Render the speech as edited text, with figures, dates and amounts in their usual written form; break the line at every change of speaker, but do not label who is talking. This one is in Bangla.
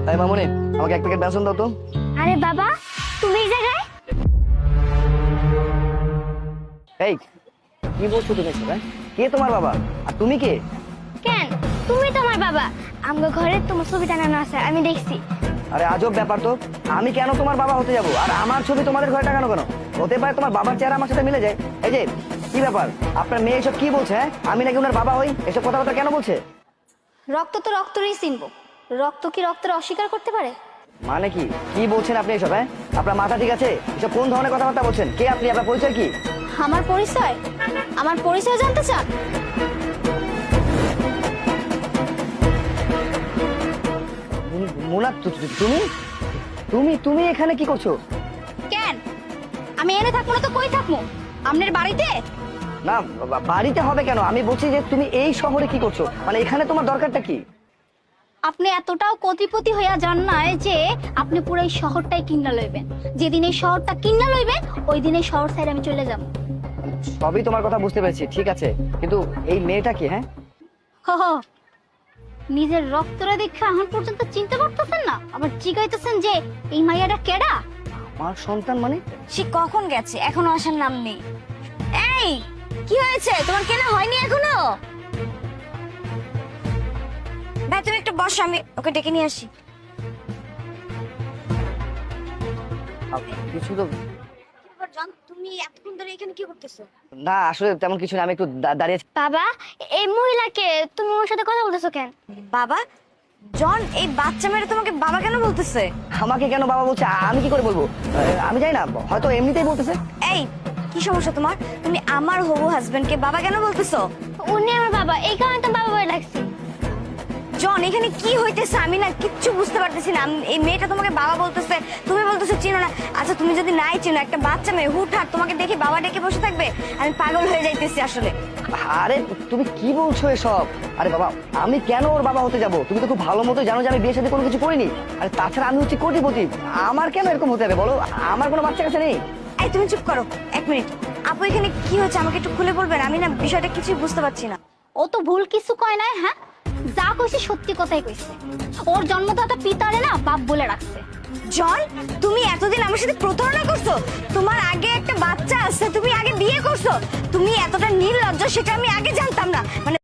তাই মামুনি আমাকে এক প্যাকেট বেসন দাও তো।
আরে বাবা, তুমি এই জায়গায়?
এই কি বলছো তুমি এসব, হ্যাঁ? কে তোমার বাবা আর তুমি কে?
কেন, তুমি তো আমার বাবা। আমগো ঘরে তোমার ছবি টানানো আছে, আমি দেখছি।
আরে আজব ব্যাপার তো, আমি কেন তোমার বাবা হতে যাব? আর আমার ছবি তোমাদের ঘরে টাঙানো কেন? হতে পারে তোমার বাবার চেহারা আমার সাথে মিলে যায়। এই যে কি ব্যাপার, আপনার মেয়ে এসব কি বলছে? হ্যাঁ, আমি নাকি ওনার বাবা হই? এসব কথাবার্তা কেন বলছে?
রক্ত তো রক্তরই চিনবো, রক্ত কি রক্তের অস্বীকার করতে পারে?
মানে কি কি বলছেন আপনি এসব? হ্যাঁ, আপনার মাথা ঠিক আছে? এসব কোন ধরনের কথাবার্তা বলছেন? কে আপনি, আপনার পরিচয় কি?
আমার পরিচয়? আমার পরিচয় জানতে চান?
মুনা, তুমি তুমি তুমি এখানে কি করছো?
কেন, আমি এনে থাকবো না তো কই থাকবো? আপনার বাড়িতে?
না, বাড়িতে হবে কেন? আমি বলছি যে তুমি এই শহরে কি করছো, মানে এখানে তোমার দরকারটা কি?
আপনি এতটাও কোটিপতি হইয়া যান নাই যে আপনি পুরো এই শহরটাই কিনা লইবেন। যেদিন এই শহরটা কিনা লইবেন ওই দিন এই শহর সাইড আমি চলে যাব।
সবই তোমার কথা বুঝতে পেরেছি, ঠিক আছে, কিন্তু এই মেয়েটা কি? হ্যাঁ,
হো হো, নিজের রক্তরা দেখে এখন পর্যন্ত চিনতে পারতেছেন না, আবার জিগাইতেছেন যে এই মাইয়াটা কেডা?
আমার সন্তান মানে?
সে কখন গেছে, এখনো আসার নাম নেই। এই কি হয়েছে, তোমার কেনা হয়নি এখনো? ভাই তুমি একটু বসো, আমি ওকে ডেকে নিয়ে আসি।
কিছু তো
তুমি এতক্ষণ ধরে এখানে কি করতেছো?
না, আসলে তেমন কিছু না, আমি একটু দাঁড়িয়ে।
বাবা, এই মহিলাকে তুমি ওর সাথে কথা বলতেছো কেন? বাবা, জন এই বাচ্চা মেয়েরা তোমাকে বাবা কেন বলতেছে?
আমাকে কেন বাবা বলছে আমি কি করে বলবো? আমি জানি না, হয়তো এমনিতেই বলতেছে।
এই কি সমস্যা তোমার? তুমি আমার হবু হাজবেন্ডকে বাবা কেন বলতেছো? উনি আমার বাবা, এই কারণে তো বাবা বলে লাগছি। জন এখানে কি হইতেছে আমি না কিচ্ছু বুঝতে পারতেছি না। এই মেয়েটা তোমাকে বাবা বলতেছে, তুমি বলতেছো চিনো না। আচ্ছা তুমি যদি নাই চিনো, একটা বাচ্চা মেয়ে হুটহাট তোমাকে দেখে বাবা ডেকে বসে থাকবে? আমি পাগল হয়ে যাইতেছি আসলে।
আরে তুমি কি বলছো এসব? আরে বাবা, আমি কেন ওর বাবা হতে যাব? তুমি তো খুব ভালো মতো জানো যে আমি বিয়ের সাথে কোনো কিছু করিনি। আরে তাছাড়া আমি হচ্ছি কোটিপতি, আমার কেন এরকম হতে হবে বলো? আমার কোনো বাচ্চা কাছে নেই।
এই তুমি চুপ করো এক মিনিট। আপু এখানে কি হচ্ছে আমাকে একটু খুলে বলবেন? আমি না বিষয়টা কিছুই বুঝতে পারছি না। ও তো ভুল কিছু কয় নাই, হ্যাঁ যা কইছে সত্যি কথাই কইছে। ওর জন্মদাতা পিতারে না বাপ বলে রাখছে। জন তুমি এতদিন আমার সাথে প্রতারণা করছো, তোমার আগে একটা বাচ্চা আছে, তুমি আগে বিয়ে করছো, তুমি এতটা নির্লজ্জ সেটা আমি আগে জানতাম না। মানে